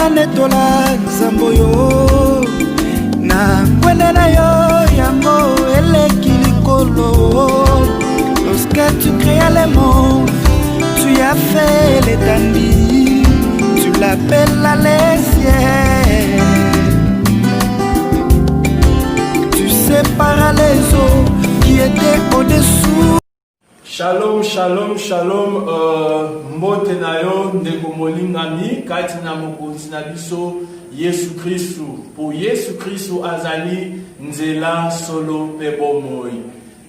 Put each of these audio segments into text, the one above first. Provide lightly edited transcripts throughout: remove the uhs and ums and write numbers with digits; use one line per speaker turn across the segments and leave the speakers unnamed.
netola nzambo yo na kwende na yo yango eleki likolo. Lorsque tu créas le monde, tu as fait l'étendue, tu l'appelles la les cieux. Tu séparas les eaux qui étaient au-dessous.
Shalom, shalom, shalom, mbote na yo ndeko molingami kati na mokonzi na biso Yesu Kristu. Po Yesu Kristu azali nzela solo pe bomoi.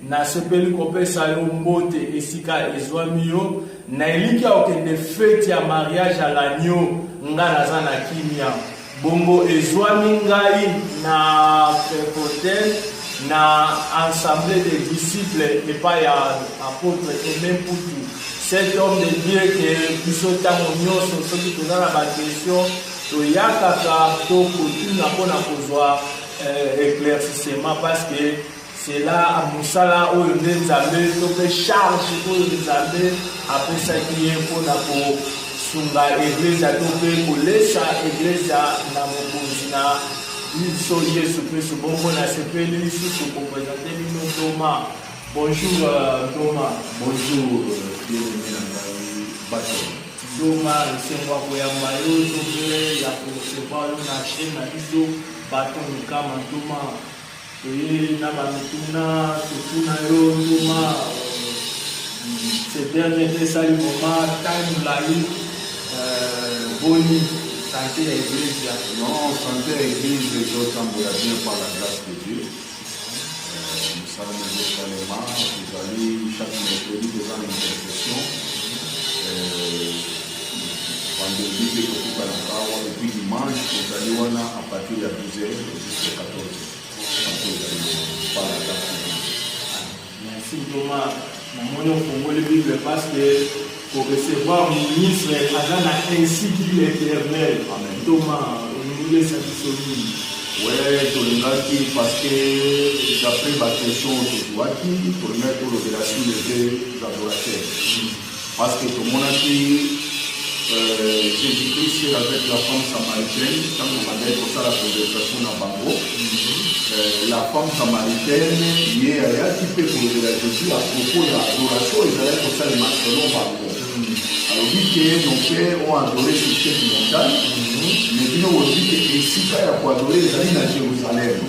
Na sepeli kopesa yo mbote esika ezwami yo na eliki ya okende fete ya mariage ya l'agneau nga naza na kimia. Bongo ezwami ngai na hotel na assemblée des disciples et pas ya apôtre et même pour tout. Cet homme de Dieu que biso tango nyonso soki toza na ba question toyakaka to kotuna mpona kozwa éclaircissement parce que c'est là à mosala oyo nde nzambe to mpe charge oyo nzambe apesaki ye mpona kosunga eglise to mpe kolesa eglise na mokonzi na biso Yesu Kristu. Bongo na sepeli lisusu kopresente bino Thomas. Bonjour Thomas.
Bonjour bien-aimé na ngai bato.
Thomas esengo koyamba yo to mpe ya kosevoir yo na chaîne na biso bato mikama Thomas. Et na bamituna totuna yo Thomas ces derniers esali moment time molai boni santé ya église.
Non, santé à l'église, les autres tambourent bien par la grâce de Dieu. Nous sommes également, vous allez chaque mercredi devant l'intercession. Vendredi, c'est pour tout et puis dimanche, vous allez à partir de 12h jusqu'à 14h. Par la grâce de Dieu.
Merci Thomas. Mon nom est le Bible parce que pour recevoir mon ministre, Azana ainsi qu'il est éternel.
Amen.
Thomas, nous laisse satisfait.
Ouais, Tolingaki, parce que d'après ma question aujourd'hui, pour mettre l'opération des adorateurs. Parce que tout le monde a dit, Jésus-Christ avec la femme samaritaine, quand on a dit pour ça la conversation dans Bango, la femme samaritaine, il y a un petit peu pour Jésus à propos de l'adoration, ils allaient pour ça les marchelons Bango. Alors, dit que nos pères ont adoré ce chef montagne, mais nous on dit que ici, quand il y a pour adorer, ils allaient à Jérusalem.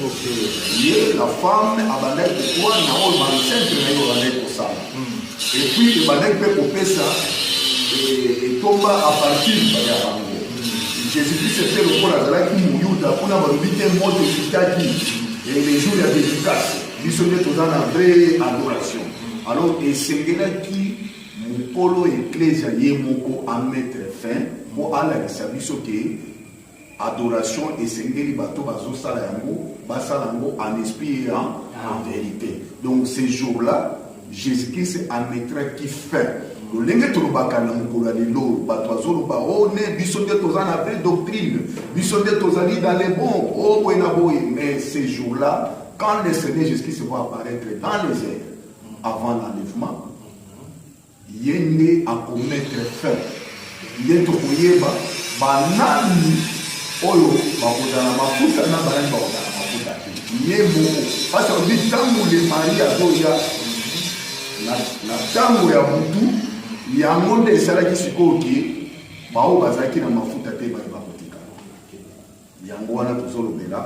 La femme a bandé pour quoi, n'a pas eu centre, mais il a pour ça. Et puis, le bandé peut couper ça, et tombe à partir de Bango. Jésus-Christ était le pôle à la qui mouille, pour la mobilité, mot de Chitaki, et les jours de la dédicace, ils sont tous dans la vraie adoration. Alors, et c'est qui Polo Ecclesia Yemoko à mettre fin pour aller à service adoration et sengeli bato bazo salayango basalango en esprit et en vérité. Donc ces jours-là, Jésus-Christ en mettra qui fait. Le lingue tolobaka na mukolo lelo bato azoloba oh ne biso de tozana la vraie doctrine, biso de tozali dans les bons oh wena boy. Mais ces jours-là, quand le Seigneur Jésus-Christ va apparaître dans les airs avant l'enlèvement, yende à commettre fin yende koyeba banani oyo bakozala mafuta na banani bakozala mafuta te yebo parce que dit tango le mari azoya na tango ya mutu yango nde esalaki sikoyo ke bao bazalaki na mafuta te baye bakotikala yango wana tozolobela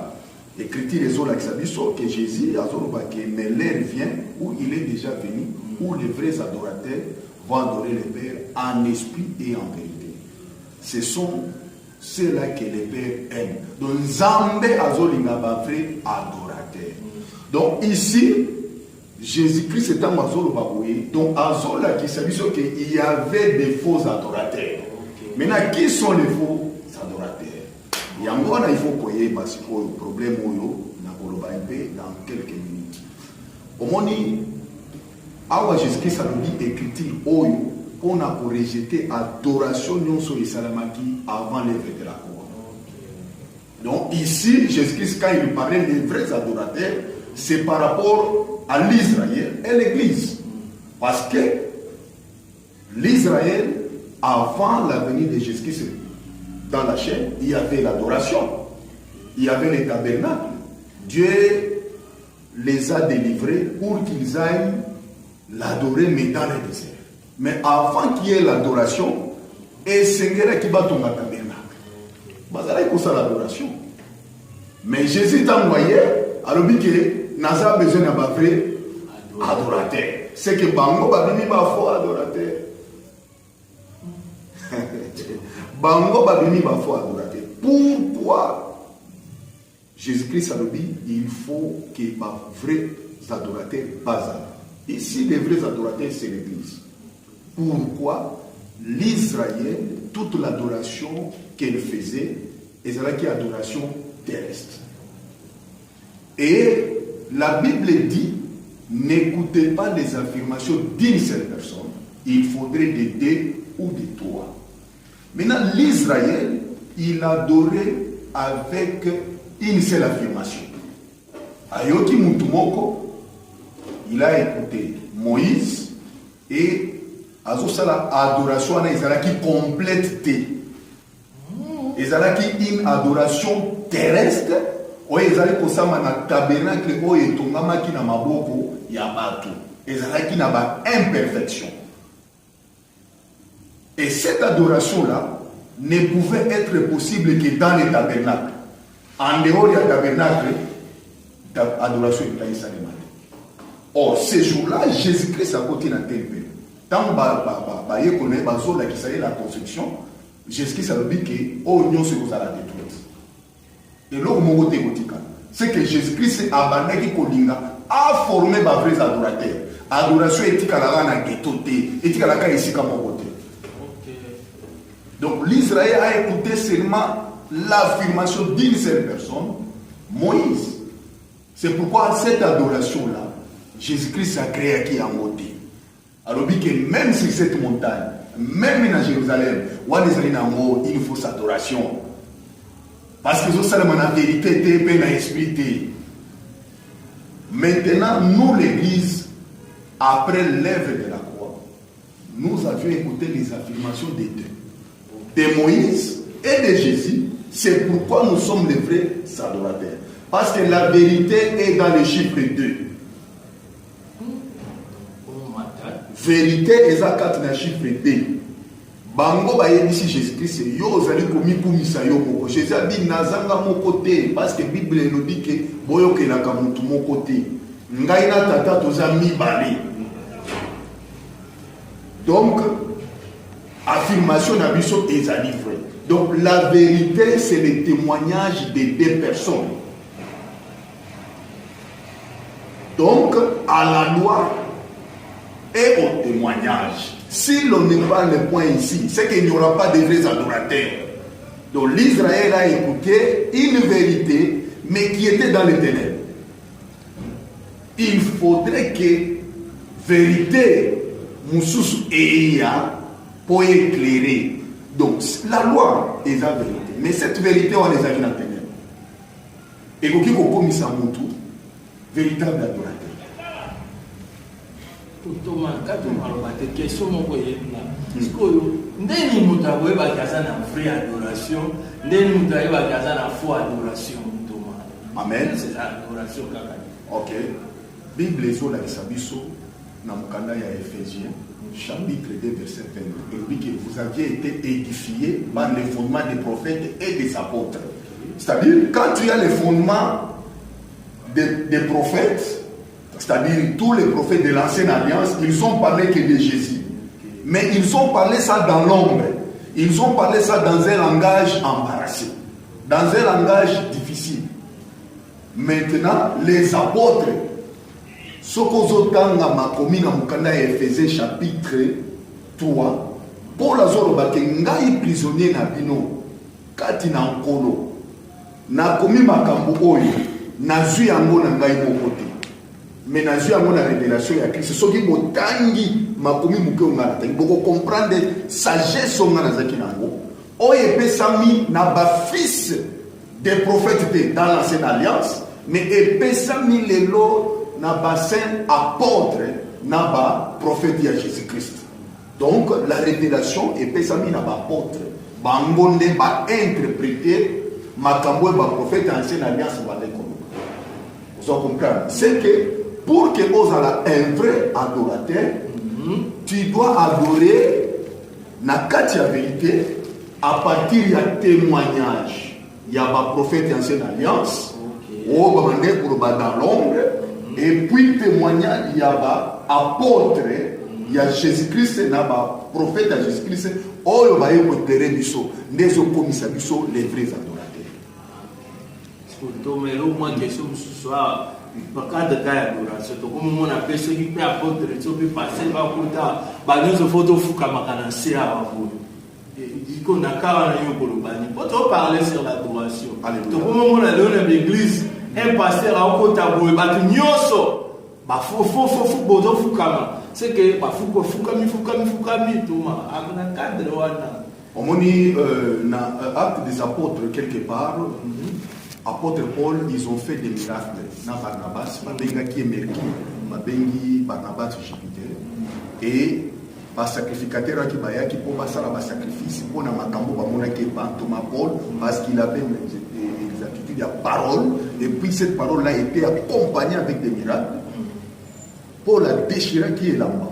écriture ezolakisa biso que Jésus azoloba ke mais l'heure vient où il est déjà venu où les vrais adorateurs vont adorer le Père en esprit et en vérité. Ce sont ceux-là que le Père aime. Donc, Zambé azolinga ba vrai adorateur. Donc, ici, Jésus-Christ est un azolo baboué. Donc, azola qui s'est dit qu'il y avait des faux adorateurs. Maintenant, qui sont les faux adorateurs? Yangona, il faut qu'on y ait le problème dans quelques minutes. Au moins, awa Jésus-Christ a dit écriture oyo on a pour rejeter adoration non sur les salamaki avant l'œuvre de la couronne. Donc ici Jésus-Christ quand il parlait des vrais adorateurs c'est par rapport à l'Israël et l'Église parce que l'Israël avant la venue de Jésus-Christ dans la chaîne, il y avait l'adoration, il y avait les tabernacles. Dieu les a délivrés pour qu'ils aillent l'adorer, mais dans le désert. Mais avant qu'il y ait l'adoration, et Seigneur qui va tomber à tabernacle. Bazala est pour ça l'adoration. Mais Jésus t'a envoyé, alors que Nazar a besoin d'un vrai adorateur. C'est que Bango va venir ma foi adorateur. Bango va venir ma foi adorateur. Pourquoi Jésus-Christ a dit il faut que les vrais adorateurs basent. Ici, les vrais adorateurs, c'est l'Église. Pourquoi l'Israël, toute l'adoration qu'elle faisait, c'est une adoration terrestre. Et la Bible dit, n'écoutez pas les affirmations d'une seule personne, il faudrait des deux ou des trois. Maintenant, l'Israël, il adorait avec une seule affirmation. Ayoki Mutumoko, il a écouté Moïse et Azosala adoration qui complète. Ezalaki une adoration terrestre. Oye ezali kosama na tabernacle oyo etongamaki na maboko ya bato. Ezalaki na ba imperfection. Et cette adoration-là ne pouvait être possible que dans les tabernacles. En dehors du tabernacle, l'adoration est pas salimate. Or, ce jour-là, Jésus-Christ a côté dans le temple. Tant que la construction, Jésus-Christ a dit que l'union se vous a la détruite. Et là, c'est que Jésus-Christ a formé les vrais adorateurs. Adoration est à la ghetto, est à la ici comme côté. Donc l'Israël a écouté seulement l'affirmation d'une seule personne, Moïse. C'est pourquoi cette adoration-là, Jésus-Christ a créé qui a monté. Alors que même sur cette montagne, même à Jérusalem, il faut cette adoration. Parce que ça, la vérité était bien à esprit. Maintenant, nous, l'Église, après l'œuvre de la croix, nous avions écouté les affirmations des deux. De Moïse et de Jésus, c'est pourquoi nous sommes les vrais adorateurs. Parce que la vérité est dans le chiffre 2. Vérité est à 4 dans le chiffre 2. Bango ba ici Jésus-Christ, yo zali komi kumisa yo moko. Jésus a dit nazanga mon côté parce que Bible nous dit que boyo ke na kamutu mon côté. Ngai na tata tozami bali. Donc affirmation d'abisso et vrai. Donc la vérité, c'est le témoignage des deux personnes. Donc à la loi et au témoignage. Si l'on n'est pas le point ici, c'est qu'il n'y aura pas de vrais adorateurs. Donc l'Israël a écouté une vérité, mais qui était dans les ténèbres. Il faudrait que vérité, Moussous et pour éclairer. Donc, la loi est la vérité. Mais cette vérité, on les a mis dans les ténèbres. Et quand on a commis ça, véritable adorateur.
Thomas, quand on a des questions, on va y aller. Nous avons une vraie adoration. Nous avons une fausse adoration.
Amen.
C'est l'adoration.
Ok. Bible est sur la Sabiso, dans le canal à Éphésiens. Chapitre 2, verset 20. Il dit que vous aviez été édifiés par les fondements des prophètes et des apôtres. C'est-à-dire, quand tu as les fondements des prophètes, c'est-à-dire tous les prophètes de l'ancienne alliance, ils ont parlé que de Jésus. Mais ils ont parlé ça dans l'ombre. Ils ont parlé ça dans un langage embarrassé, dans un langage difficile. Maintenant, les apôtres, Sokozotanga makomi na mukanda ya Ephésiens chapitre 3. Paul azoloba ke ngai prisonnier na bino kati na nkolo. Na komi makambo oyo nazwi yango na ngai moko te. Mais nazwi yango na révélation ya Christ. Soki botangi makomi muke ngala te. Boko comprendre sagesse ngala zaki nango. Oyo epesami na ba fils des prophètes dans l'ancienne alliance, mais epesami lelo na bassin apôtre na ba prophète de Jésus-Christ. Donc la révélation est pesami na ba apôtre bangonde ba interpréter makambo ba prophète ancienne alliance ba les vous comprenez, c'est que pour que vous ayez un vrai adorateur, tu dois adorer na kati ya vérité à partir du témoignage. Il y a un prophète ancienne alliance, dans l'ombre, et puis témoignage, il y a un apôtre, il y a Jésus-Christ, il y a un prophète à Jésus-Christ, il y a un terrain du saut, les vrais adorateurs.
Mais au moins question ce soir, pas quand de cas adoration, comme on appelle ceux qui peut apporter, ceux qui passent par côté, bah nous photo fou comme un ancien avant. Il qu'on a qu'à en ayant pour le bani. Pour parler sur l'adoration. Donc au moment où on est dans l'église, un pasteur a un côté à boire, bah tu nyoso, bah faut bozo fou comme, c'est que bah faut comme tout ma, à un cadre wana.
On dit dans Actes des apôtres quelque part. Apôtre Paul, ils ont fait des miracles dans Barnabas, Mabenga qui est Merki, Mabengi Barnabas Jupiter, et les sacrificateurs qui pour passer à sacrifice, pour na makambo bamona qui Thomas Paul, parce qu'il avait l'exactitude de la parole, et puis cette parole-là était accompagnée avec des miracles. Paul a déchiré qui est là-bas.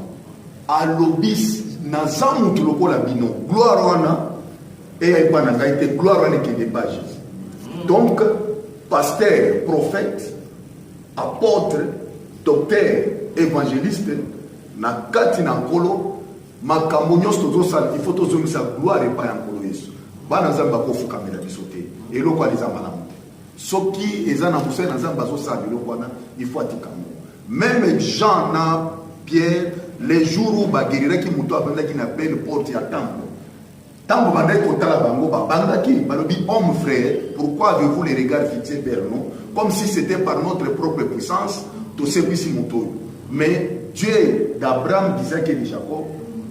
À l'obis, Nazamu Tuloko la bino, gloire wana, et il n'y a pas été gloire wana qui n'est pas Jésus. Donc, pasteur, prophète, apôtre, docteur, évangéliste, na kati na nkolo, makambo nyonso tozosala, il faut tozongisa gloire epai ya nkolo Yesu. Bana nzambe bakofukamela biso te. Eloko aliza malamu te. Soki eza na mosali na nzambe azosala biloko wana, il faut atikamo. Même Jean na Pierre, les jours où bagueriraki muto abandaki na belle porte ya temple. Tant que vous avez homme frère, pourquoi avez-vous les regards fixés vers nous? Comme si c'était par notre propre puissance, tout ce qui mais Dieu d'Abraham, d'Isaac et de Jacob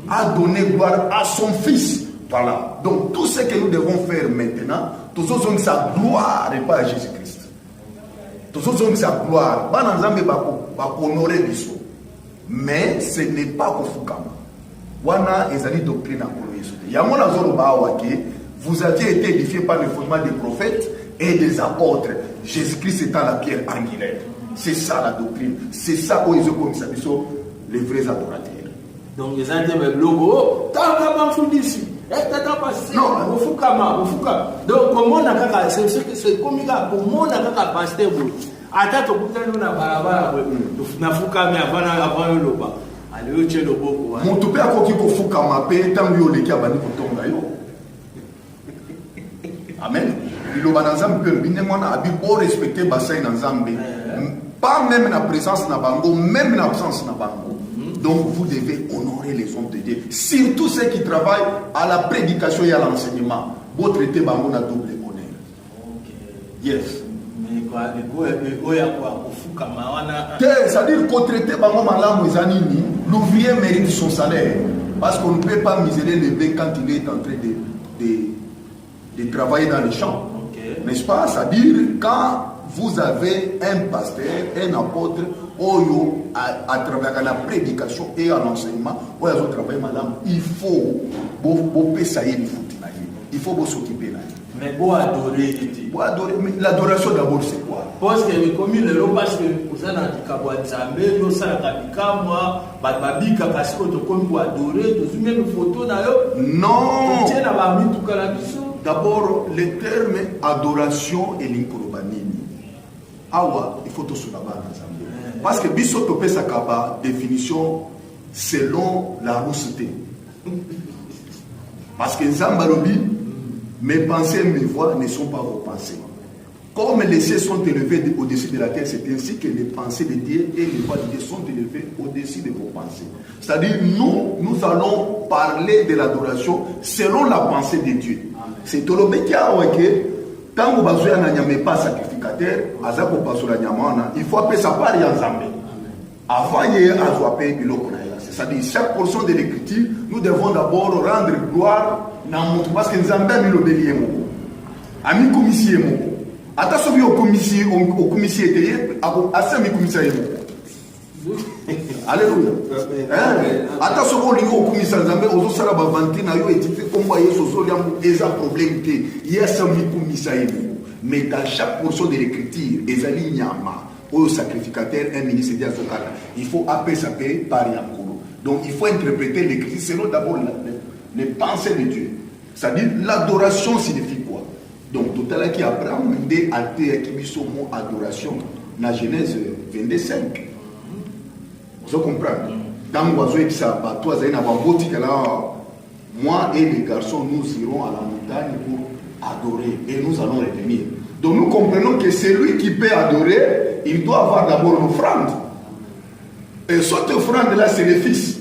a donné gloire à son fils. Voilà. Donc tout ce que nous devons faire maintenant, tous ceux qui ont sa gloire et pas à Jésus-Christ. Tous ceux qui ont sa gloire, honorer l'histoire. Mais ce n'est pas pour Fukama. Wana ezali doctrine à vous aviez été édifié par le fondement des prophètes et des apôtres. Jésus-Christ étant la pierre angulaire. C'est ça la doctrine. C'est ça où ils ont commis ça. Ils sont les vrais adorateurs.
Donc ils ont dit, mais logo, t'as pas foutu ici. T'as passé. Non, au Fukama. Donc comment on a c'est comme comment on a pasteur. Attends, tu as barabara. Tu n'as Fukama avant le loba.
Mon père a dit qu'il faut que tant mieux les cas bani pour tomber. Amen. Il a dit que bien moi na abi bon respecter bassin dans Zambie. Pas même la présence na bango, même l'absence na bango. Donc vous devez honorer les hommes de Dieu, surtout ceux qui travaillent à la prédication et à l'enseignement. Vous traitez bango na double honneur. Yes. C'est-à-dire qu'on traite bango malamu ezanini, l'ouvrier mérite son salaire parce qu'on ne peut pas miser les blés quand il est en train de travailler dans les champs. N'est-ce pas? C'est-à-dire quand vous avez un pasteur, un apôtre, à travers la prédication et à l'enseignement, il faut s'occuper là.
Mais pour adorer,
l'adoration d'abord c'est quoi?
Parce que comme il est là, parce que vous avez dit que vous avez
non. D'abord, le terme adoration et l'inkorobanini. Awa, il faut tout cela. Parce que Bissot peut sa définition selon la roussité. Parce que Zambalobi, mes pensées et mes voix ne sont pas vos pensées. Comme les cieux sont élevés au-dessus de la terre, c'est ainsi que les pensées de Dieu et les voix de Dieu sont élevées au-dessus de vos pensées. C'est-à-dire, nous allons parler de l'adoration selon la pensée de Dieu. C'est tout le monde qui a dit quand vous avez pas sacrificateur, il faut appeler ça par Yanzambe. Avant hier, c'est-à-dire, chaque portion de l'écriture, nous devons d'abord rendre gloire parce que nous avons mis le bélier. Ami commissaire. Attention au commissaire était assez mi commissaire. Alléluia. Ata soko lingo okumisa nzambe ozosala bavanti na yo etite kombo yesu ozolia eza problème te yesa mikumisa yebo. Mais dans chaque portion de l'écriture ezali nyama au sacrificateur un ministre de Azokala il faut appeler ça par Yankolo. Donc il faut interpréter l'écriture selon d'abord les pensées de Dieu. C'est-à-dire l'adoration signifie quoi? Donc tout à l'heure qui Abraham dit athée qui mit son mot adoration dans Genèse 22:5. Vous comprenez? Dans l'oiseau et ça, toi, moi et les garçons, nous irons à la montagne pour adorer et nous allons revenir. Donc nous comprenons que celui qui peut adorer, il doit avoir d'abord une offrande. Et cette offrande-là, c'est le Fils.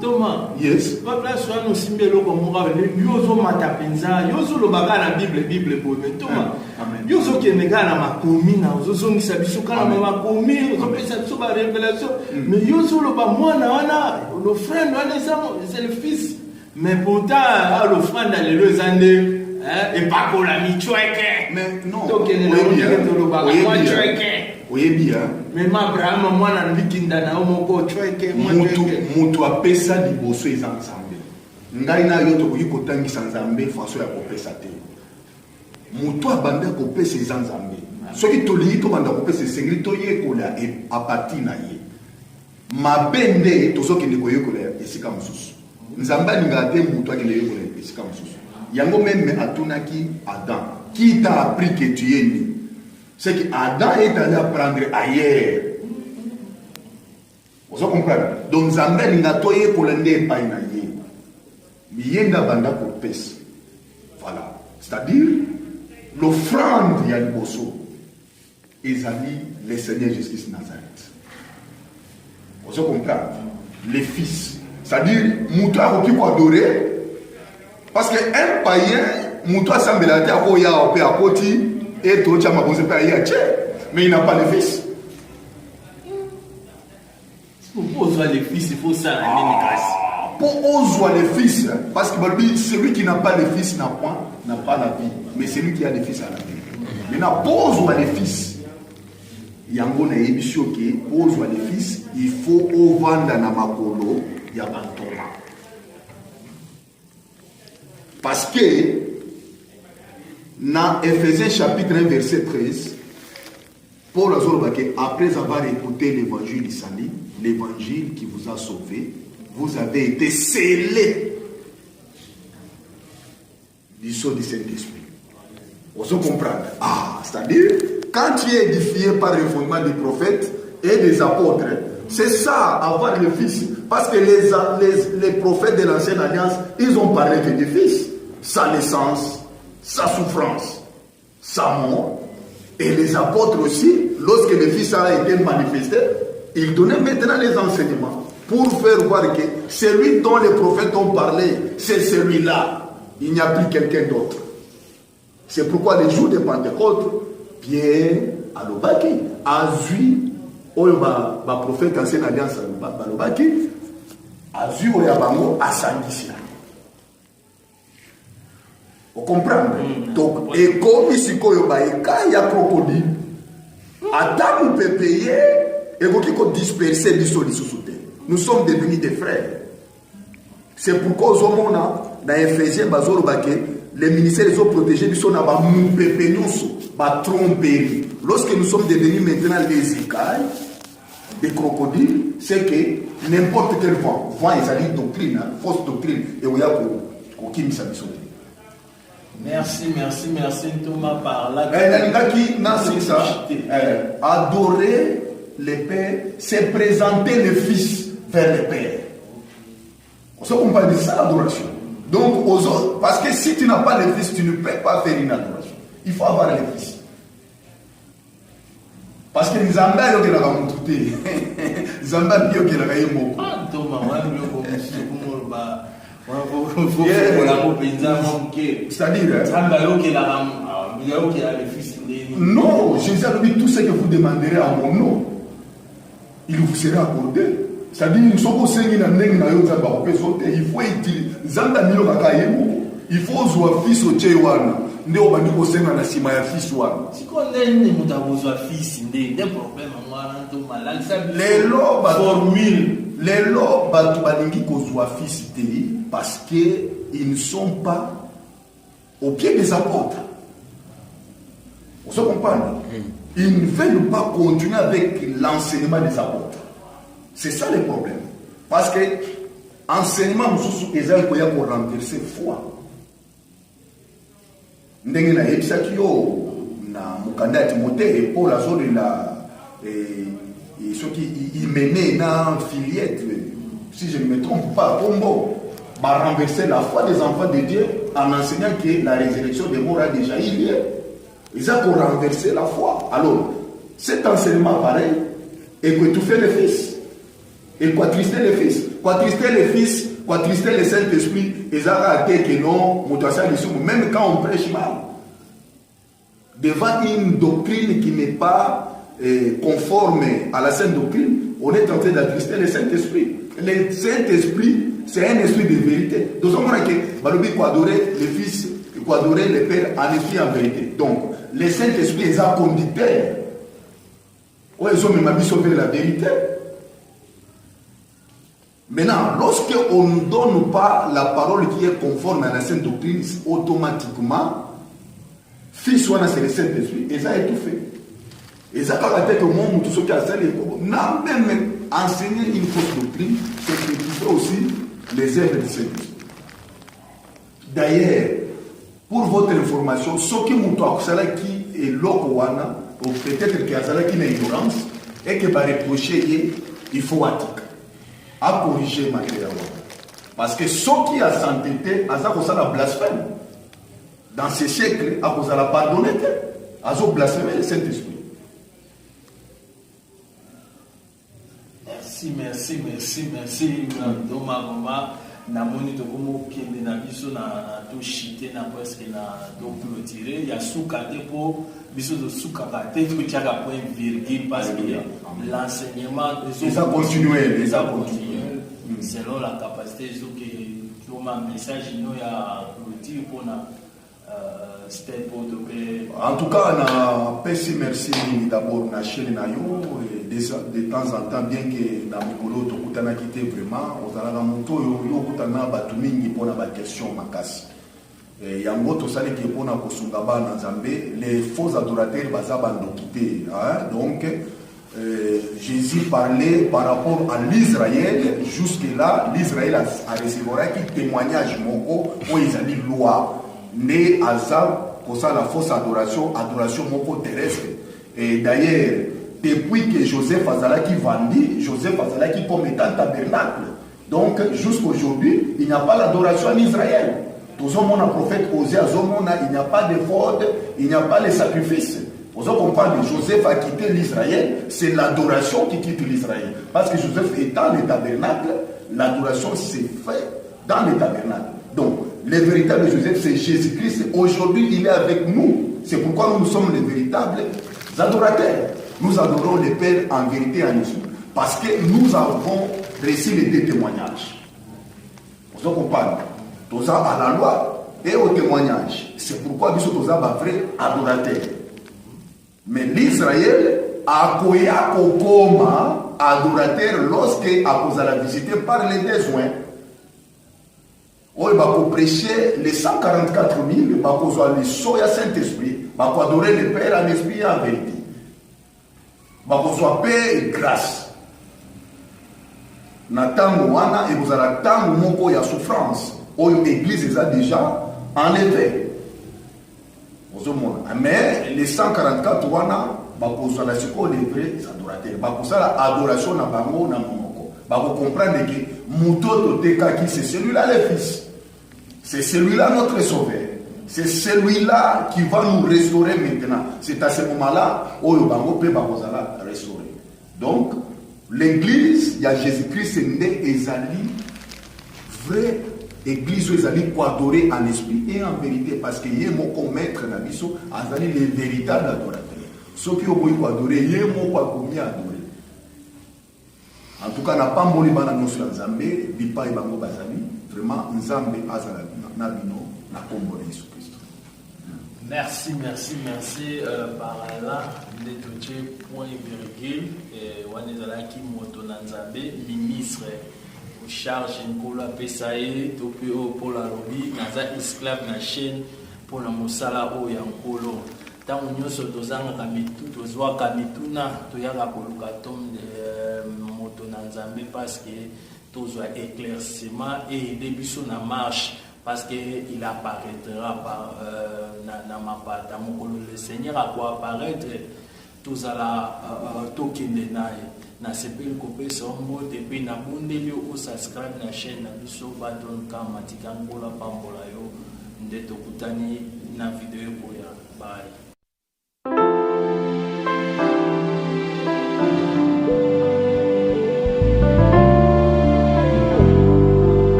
Thomas,
yes.
Papa, soit nous simbelo comme on va venir, yozo matapenza, yozo lo bagana Bible pour mais Thomas, yozo qui negana ma commune, yozo ngi sabiso kana ma commune, yozo pesa biso ba révélation, mais yozo lo ba mwana wana, l'offrande wana c'est le Fils. Mais pourtant, l'offrande dans les 2 années, et pas pour la michoueke.
Mais non,
donc il est
oui bien.
Mais ma Abraham mwana nvikinda na omoko chweke
mutu apesa liboso eza nzambe ngai na yo tokoki kotangisa nzambe faso ya kopesa te mutu abanda kopesa eza nzambe soki tolingi tobanda kopesa esengeli toyekola apartir na ye mabe nde tozokende koyekola esika mosusu nzambe alingaka te mutu akende yekola esika mosusu yango meme atunaki Adam qui t'a appris que tu es né? C'est qu'Adam est allé apprendre ailleurs. Vous comprenez? Donc, Zambé n'a pas été pour l'aider par une aïe. Il y a un banda pour pèse. Voilà. C'est-à-dire, l'offrande il y a le bosso. Ils ont mis le Seigneur Jésus Nazareth. Vous comprenez? Les fils. C'est-à-dire, Moutoua qui peut adorer. Parce qu'un païen, Moutoua semble la terre pour y avoir à côté. Et tout le monde mais il n'a pas de fils.
Pour oser les fils, il faut ça.
Pour oser les fils, parce que celui qui n'a pas de fils n'a pas la vie. Mais celui qui a des fils a la vie. Maintenant, pour oser les fils, il y a un émission qui pour oser les fils, il faut vendre dans makolo, il y a un Thomas. Parce que dans Ephésiens chapitre 1 verset 13, Paul a dit après avoir écouté l'évangile du salut, l'évangile qui vous a sauvé, vous avez été scellés du sceau du Saint-Esprit. Vous comprenez? C'est-à-dire, quand tu es édifié par le fondement des prophètes et des apôtres, c'est ça, avoir le Fils. Parce que les prophètes de l'ancienne alliance, ils ont parlé que du Fils, sa naissance, sa souffrance, sa mort, et les apôtres aussi, lorsque le Fils a été manifesté, ils donnaient maintenant les enseignements pour faire voir que celui dont les prophètes ont parlé, c'est celui-là. Il n'y a plus quelqu'un d'autre. C'est pourquoi les jours de Pentecôte, Pierre, Alobaki, Azui, Oyoba, prophète ancienne alliance, Alobaki, Azui, Oyabango, Asandisia. Vous comprenez? Donc, et comme ici, il y a crocodile, Adam nous peut payer et vous qui disperser du sol sous terre. Nous sommes devenus des frères. C'est pourquoi au monde, dans Ephésiens, les ministères les ont protégés, ils sont dans la tromperie. Lorsque nous sommes devenus maintenant les écailles, des crocodiles, c'est que n'importe quel vent, ils ont une doctrine, fausse doctrine, et il y a aucune satisfaction.
Merci Thomas par la
adorer le Père, c'est présenter le Fils vers le Père. On parle de ça l'adoration. Donc, parce que si tu n'as pas le Fils, tu ne peux pas faire une adoration. Il faut avoir le Fils. Parce que les Américains qui l'ont montré, les Américains qui l'ont montré. C'est-à-dire, non, Jésus a dit tout ce que vous demanderez à mon nom, il vous sera accordé. C'est-à-dire, nous sommes au Seigneur, il faut utiliser, il faut jouer fils au Tchéwana. nde obandi kosenga na nsima ya fils wana
sikondeni moto akozwa fils nde problème wana to malalisa
lelo
formule
lelo bato balingi kozwa fils te parce que ils ne sont pas au pied des apôtres. Vous se comprenez? Ils ne veulent pas continuer avec l'enseignement des apôtres. C'est ça le problème. Parce que enseignement ils ont renversé foi. Ndenge na yebisaki yo na mokanda ya Timothée et Paul azoli la ce qui menait na filiette, si je ne me trompe pas, Combo va renverser la foi des enfants de Dieu en enseignant que la résurrection des morts a déjà eu lieu. Ils ont renversé la foi. Alors, cet enseignement pareil, et que tout fait le Fils, et quoi trister le Fils, quoi trister le Fils, quoi trister le Saint-Esprit, ils ont raté que non, même quand on prêche mal, devant une doctrine qui n'est pas conforme à la sainte doctrine, on est tenté d'attrister le Saint-Esprit. Le Saint-Esprit, c'est un esprit de vérité. Donc, on a que faut adorer le Fils, il faut adorer le Père en esprit en vérité. Donc, le Saint-Esprit est un conducteur. Ils ont même sauvé la vérité. Maintenant, lorsqu'on ne donne pas la parole qui est conforme à la sainte doctrine, automatiquement, Fils soit c'est le Saint-Esprit, ils ont étouffé. Ils ont caractère que moi, tout ce qui a fait, n'a même enseigné une fausse doctrine, c'est qu'il faut aussi les œuvres du Saint-Esprit. D'ailleurs, pour votre information, ce qui m'a qui est l'Okowana, ou peut-être qu'il y a qui est ignorance, et que va reprocher, il faut à corriger ma création. Parce que ce qui a s'entêté, à ça la blasphème. Dans ces siècles, à cause de la pardonner, à ça blasphémer le Saint-Esprit.
Merci. Donc, maman, na moni to como kende na biso na to chité na presque na to clôturer il y a soukate pour biso de soukate to tiaka point virgule parce que l'enseignement
les a continué
selon la capacité que ma message no ya clôture pour na
en tout cas, on a merci d'abord na chaîne na yo de temps en temps bien que na mikolo to kutana kité vraiment ozala na moto yo kutana batu mingi pona ba question makasi yango to sali ki pona kosunga ba na Nzambe les faux adorateurs baza bando kité donc Jésus parlait par rapport à l'Israël jusque là l'Israël a recevoir qui témoignage moko o ezali loi né azal pour ça la fausse adoration moko terrestre et d'ailleurs depuis que Joseph Azalaki vendit Joseph Azalaki comme étant tabernacle donc jusqu'aujourd'hui il n'y a pas l'adoration en Israël tous les prophètes Osée il n'y a pas de fraude il n'y a pas les sacrifices vous comprenez Joseph a quitté l'Israël c'est l'adoration qui quitte l'Israël parce que Joseph étant le tabernacle l'adoration s'est faite dans le tabernacle donc le véritable Joseph, c'est Jésus-Christ. Aujourd'hui, il est avec nous. C'est pourquoi nous sommes les véritables adorateurs. Nous adorons le Père en vérité en esprit. Parce que nous avons reçu les deux témoignages. Vous comprenez? Nous sommes à la loi et au témoignage. C'est pourquoi nous sommes vrais adorateurs. Mais l'Israël a accueilli comme adorateur lorsque, à cause de la visite par les besoins, il va prêcher les 144 000, il va le soya Saint-Esprit, il va adorer le Père en esprit et en vérité. Il va paix et grâce. Na tango wana et vous avez tango moko ya souffrance. L'église a déjà enlevé. Mais les 144 wana va la siko les vrais adorateurs. Va la adoration na bango na momoko. Va comprendre que muto teka qui c'est celui-là le fils. C'est celui-là notre sauveur. C'est celui-là qui va nous restaurer maintenant. C'est à ce moment-là où le bango peut la restaurer. Donc, l'église, il y a Jésus-Christ, c'est né Ezali, vraie église, Ezali, pour adorer en esprit et en vérité. Parce qu'il y a mon maître, Nabiso, Azali, les véritables adorateurs. Ceux qui ont voulu adorer, il y a mon commis adorer. En tout cas, n'a pas mon libana non sur Nzambe, Bipa et Bango Bazali. Vraiment, Nzambe Azala, Nabino, na kombo na Yesu Kristo.
Merci. Par là, de toucher point et virgule. On est là qui moto nanzambe ministre au charge Nkola Pesae topio pour la lobby naza esclave na chaîne pour la mosala o ya Nkolo. Tant nyonso tozanga kamitu tozwa kamituna toyaka koluka tom de moto nanzambe parce que tozwa éclaircissement et débuso na marche. Parce qu'il apparaîtra par le Seigneur a quoi apparaître tous à la token de naï na sepel kopé sombo depuis na bundeli au subscribe na chaîne na biso badon kama tikangola pambola yo ndeto kutani na vidéo boya bye.